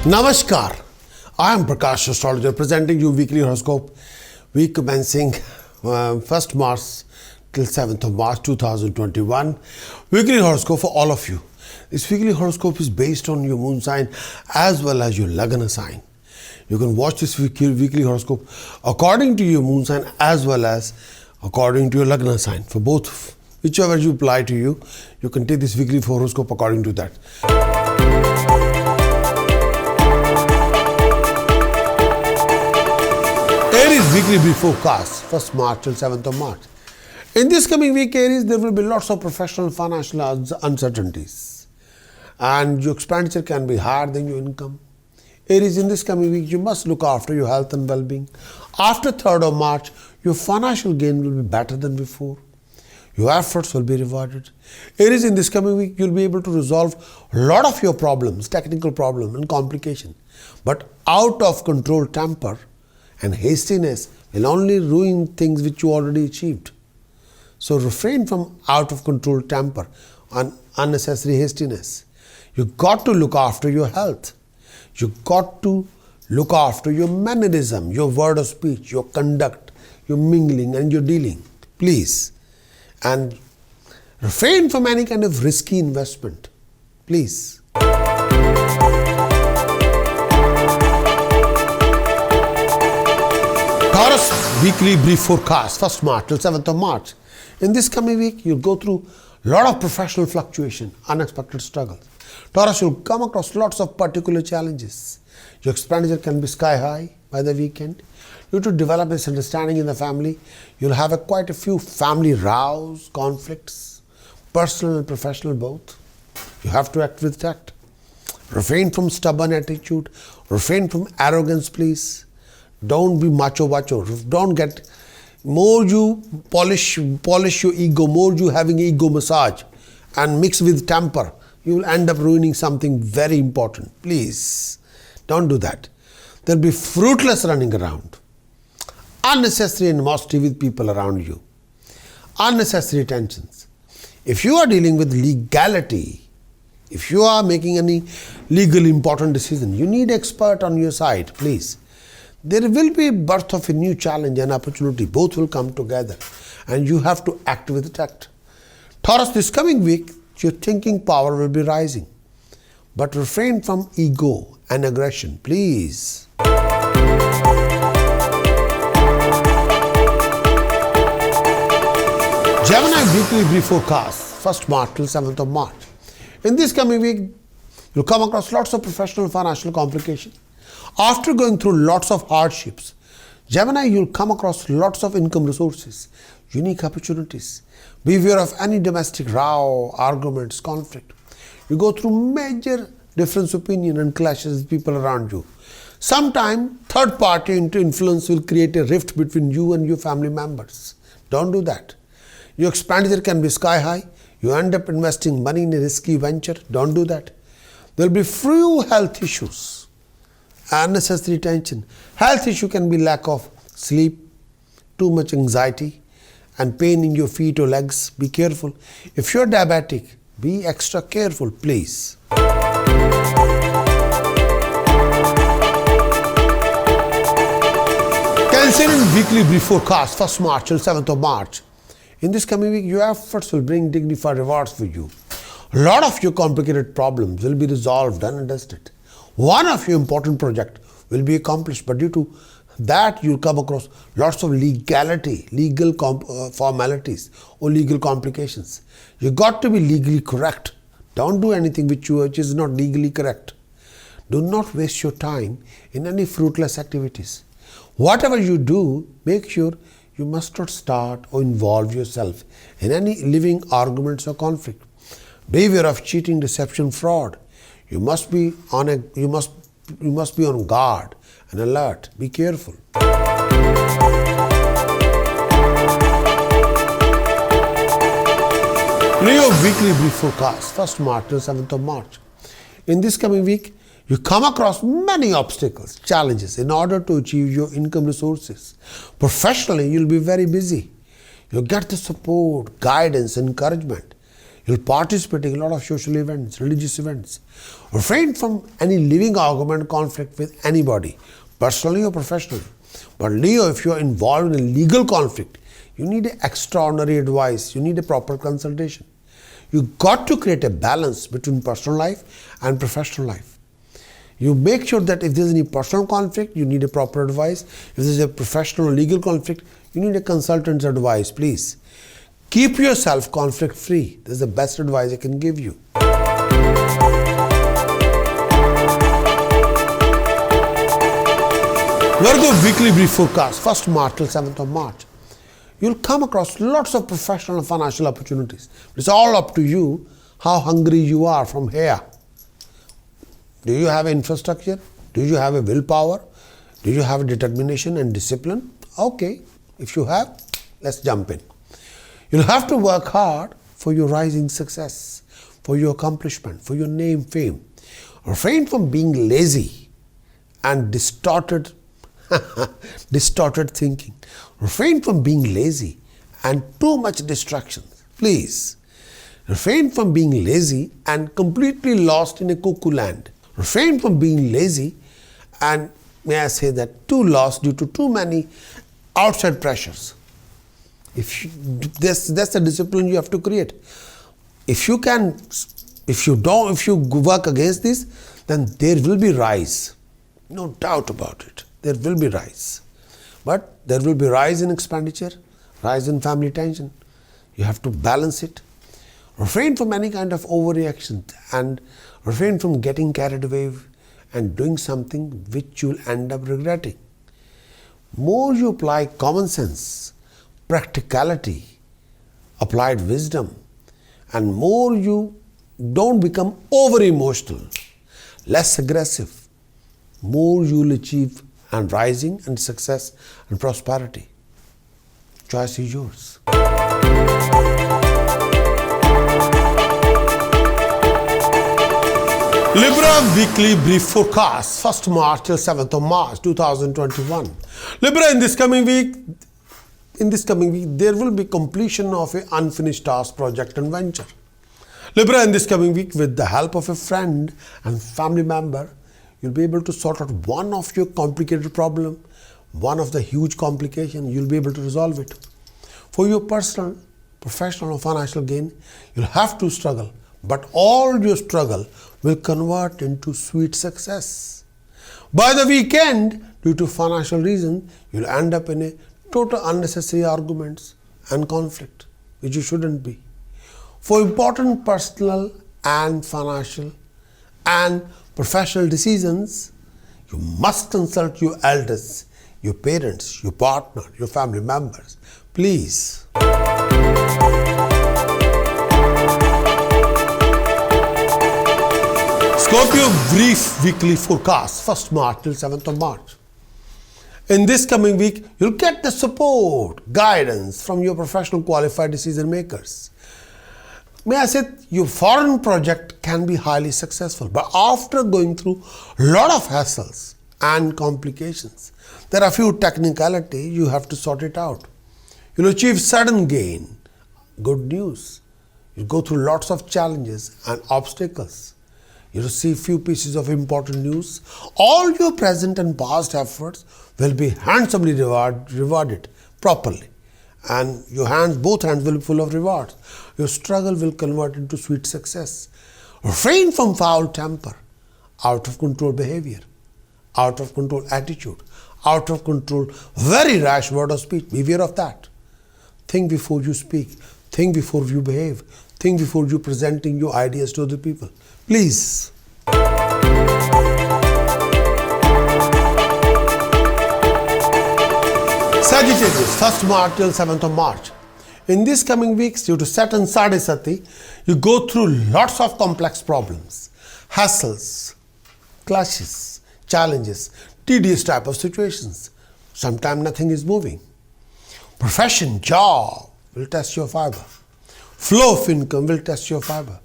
Namaskar, I am Prakash, Astrologer, presenting you weekly horoscope, week commencing 1st March till 7th of March 2021. Weekly horoscope for all of you. This weekly horoscope is based on your moon sign as well as your Lagna sign. You can watch this weekly horoscope according to your moon sign as well as according to your Lagna sign. For both, whichever you apply to you, you can take this weekly horoscope according to that. Aries Weekly Forecast, 1st March till 7th of March. In this coming week, Aries, there will be lots of professional financial uncertainties. And your expenditure can be higher than your income. Aries, in this coming week, you must look after your health and well-being. After 3rd of March, your financial gain will be better than before. Your efforts will be rewarded. Aries, in this coming week, you'll be able to resolve a lot of your problems, technical problems and complications. But out of control temper and hastiness will only ruin things which you already achieved. So refrain from out of control temper and unnecessary hastiness. You got to look after your health. You got to look after your mannerism, your word of speech, your conduct, your mingling and your dealing. Please. And refrain from any kind of risky investment. Please. Taurus Weekly Brief Forecast, 1st March till 7th of March. In this coming week, you'll go through a lot of professional fluctuation, unexpected struggles. Taurus, you'll come across lots of particular challenges. Your expenditure can be sky high by the weekend. Due to develop misunderstanding in the family, you'll have quite a few family rows, conflicts, personal and professional both. You have to act with tact. Refrain from stubborn attitude. Refrain from arrogance, please. Don't be macho. Don't get, more you polish your ego, more you having ego massage and mix with temper, you will end up ruining something very important. Please, don't do that. There'll be fruitless running around, unnecessary animosity with people around you, unnecessary tensions. If you are dealing with legality, if you are making any legal important decision, you need an expert on your side, please. There will be a birth of a new challenge and opportunity. Both will come together and you have to act with tact. Taurus, this coming week, your thinking power will be rising. But refrain from ego and aggression, please. Gemini Weekly Brief Forecast, 1st March till 7th of March. In this coming week, you'll come across lots of professional financial complications. After going through lots of hardships, Gemini, you'll come across lots of income resources, unique opportunities. Beware of any domestic row, arguments, conflict. You go through major difference of opinion and clashes with people around you. Sometime, third party influence will create a rift between you and your family members. Don't do that. Your expenditure can be sky high. You end up investing money in a risky venture. Don't do that. There will be few health issues. Unnecessary tension. Health issue can be lack of sleep, too much anxiety, and pain in your feet or legs. Be careful. If you're diabetic, be extra careful, please. Cancerian Weekly Brief Forecast, 1st March till 7th of March. In this coming week, your efforts will bring dignified rewards for you. A lot of your complicated problems will be resolved and dusted. One of your important projects will be accomplished, but due to that you'll come across lots of legality, legal formalities or legal complications. You got to be legally correct. Don't do anything which is not legally correct. Do not waste your time in any fruitless activities. Whatever you do, make sure you must not start or involve yourself in any living arguments or conflict. Beware of cheating, deception, fraud. You must be on guard and alert. Be careful. Leo Weekly Brief Forecast, 1st March till 7th of March. In this coming week, you come across many obstacles, challenges in order to achieve your income resources. Professionally, you'll be very busy. You'll get the support, guidance, encouragement. You'll participate in a lot of social events, religious events. Refrain from any living argument, conflict with anybody, personally or professionally. But Leo, if you are involved in a legal conflict, you need extraordinary advice. You need a proper consultation. You got to create a balance between personal life and professional life. You make sure that if there's any personal conflict, you need a proper advice. If there's a professional or legal conflict, you need a consultant's advice, please. Keep yourself conflict free. This is the best advice I can give you. Virgo Weekly Brief Forecast, 1st March till 7th of March. You'll come across lots of professional and financial opportunities. It's all up to you how hungry you are from here. Do you have infrastructure? Do you have a willpower? Do you have determination and discipline? Okay, if you have, let's jump in. You'll have to work hard for your rising success, for your accomplishment, for your name, fame. Refrain from being lazy and distorted thinking. Refrain from being lazy and too much distractions. Please. Refrain from being lazy and completely lost in a cuckoo land. Refrain from being lazy and, may I say that, too lost due to too many outside pressures. That's the discipline you have to create. If you work against this, then there will be rise. No doubt about it. There will be rise. But there will be rise in expenditure, rise in family tension. You have to balance it. Refrain from any kind of overreaction and refrain from getting carried away and doing something which you'll end up regretting. More you apply common sense, practicality, applied wisdom, and more you don't become over emotional, less aggressive, more you'll achieve and rising and success and prosperity. Choice is yours. Libra Weekly Brief Forecast, 1st March till 7th of March 2021. Libra, in this coming week, there will be completion of an unfinished task, project and venture. Libra, in this coming week, with the help of a friend and family member, you'll be able to sort out one of your complicated problem, one of the huge complication, you'll be able to resolve it. For your personal, professional or financial gain, you'll have to struggle, but all your struggle will convert into sweet success. By the weekend, due to financial reasons, you'll end up in a total unnecessary arguments and conflict, which you shouldn't be. For important personal and financial and professional decisions, you must consult your elders, your parents, your partner, your family members. Please. Scorpio Brief Weekly Forecast, 1st March till 7th of March. In this coming week, you'll get the support, guidance from your professional qualified decision makers. May I say, your foreign project can be highly successful, but after going through a lot of hassles and complications, there are few technicalities you have to sort it out. You'll achieve sudden gain. Good news. You'll go through lots of challenges and obstacles. You'll receive few pieces of important news. All your present and past efforts will be handsomely rewarded properly. And your hands, both hands will be full of rewards. Your struggle will convert into sweet success. Refrain from foul temper, out of control behavior, out of control attitude, out of control very rash word of speech. Beware of that. Think before you speak. Think before you behave. Think before you presenting your ideas to other people. Please. Sagittarius, 1st March till 7th of March. In these coming weeks, due to Saturn Sadhisati, you go through lots of complex problems, hassles, clashes, challenges, tedious type of situations. Sometimes nothing is moving. Profession, job will test your fiber. Flow of income will test your fiber.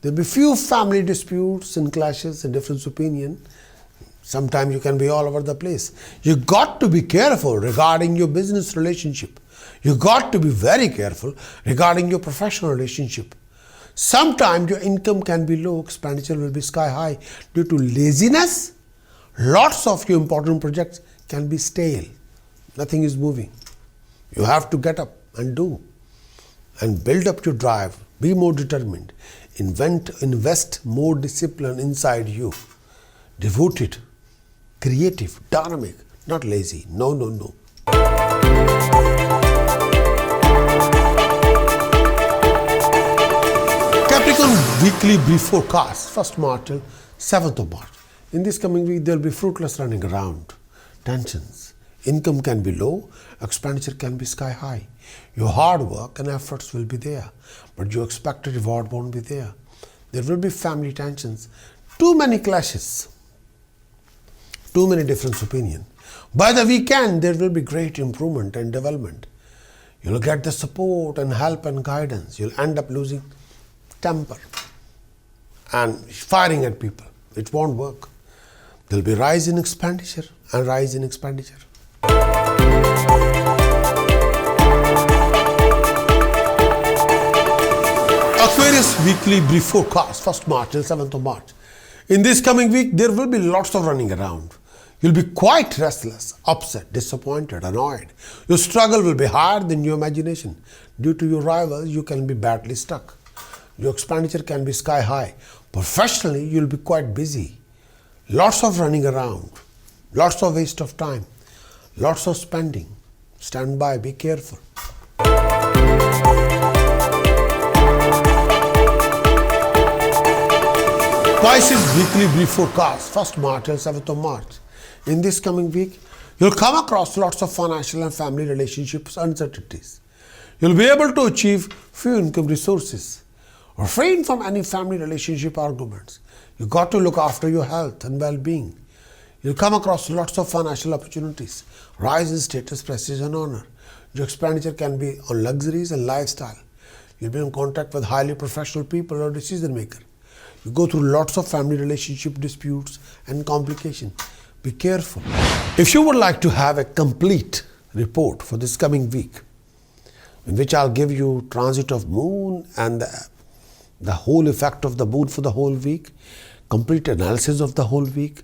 There will be few family disputes and clashes and difference of opinion. Sometimes you can be all over the place. You got to be careful regarding your business relationship. You got to be very careful regarding your professional relationship. Sometimes your income can be low, expenditure will be sky high due to laziness. Lots of your important projects can be stale. Nothing is moving. You have to get up and do and build up your drive. Be more determined. Invest more discipline inside you. Devoted, creative, dynamic, not lazy. No, no, no. Capricorn Weekly Brief Forecast, 1st March till 7th of March. In this coming week, there will be fruitless running around, tensions. Income can be low, expenditure can be sky high. Your hard work and efforts will be there, but your expected reward won't be there. There will be family tensions, too many clashes, too many different opinions. By the weekend, there will be great improvement and development. You'll get the support and help and guidance. You'll end up losing temper and firing at people. It won't work. There'll be rise in expenditure and rise in expenditure. Aquarius Weekly Brief Forecast, 1st March till 7th of March. In this coming week, there will be lots of running around. You'll be quite restless, upset, disappointed, annoyed. Your struggle will be higher than your imagination. Due to your rivals, you can be badly stuck. Your expenditure can be sky high. Professionally, you'll be quite busy. Lots of running around, lots of waste of time, lots of spending. Stand by, be careful. Pisces Weekly Brief Forecast, 1st March till 7th of March. In this coming week, you'll come across lots of financial and family relationships uncertainties. You'll be able to achieve few income resources. Refrain from any family relationship arguments. You got to look after your health and well-being. You'll come across lots of financial opportunities, rise in status, prestige and honor. Your expenditure can be on luxuries and lifestyle. You'll be in contact with highly professional people or decision maker. You go through lots of family relationship disputes and complications. Be careful. If you would like to have a complete report for this coming week, in which I'll give you transit of moon and the whole effect of the moon for the whole week, complete analysis of the whole week,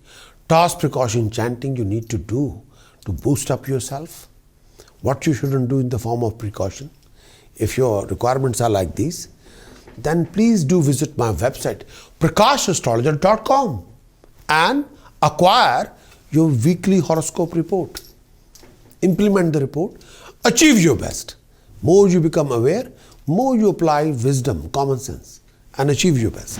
task, precaution, chanting you need to do to boost up yourself, what you shouldn't do in the form of precaution. If your requirements are like these, then please do visit my website prakashastrologer.com and acquire your weekly horoscope report. Implement the report, achieve your best. More you become aware, more you apply wisdom, common sense, and achieve your best.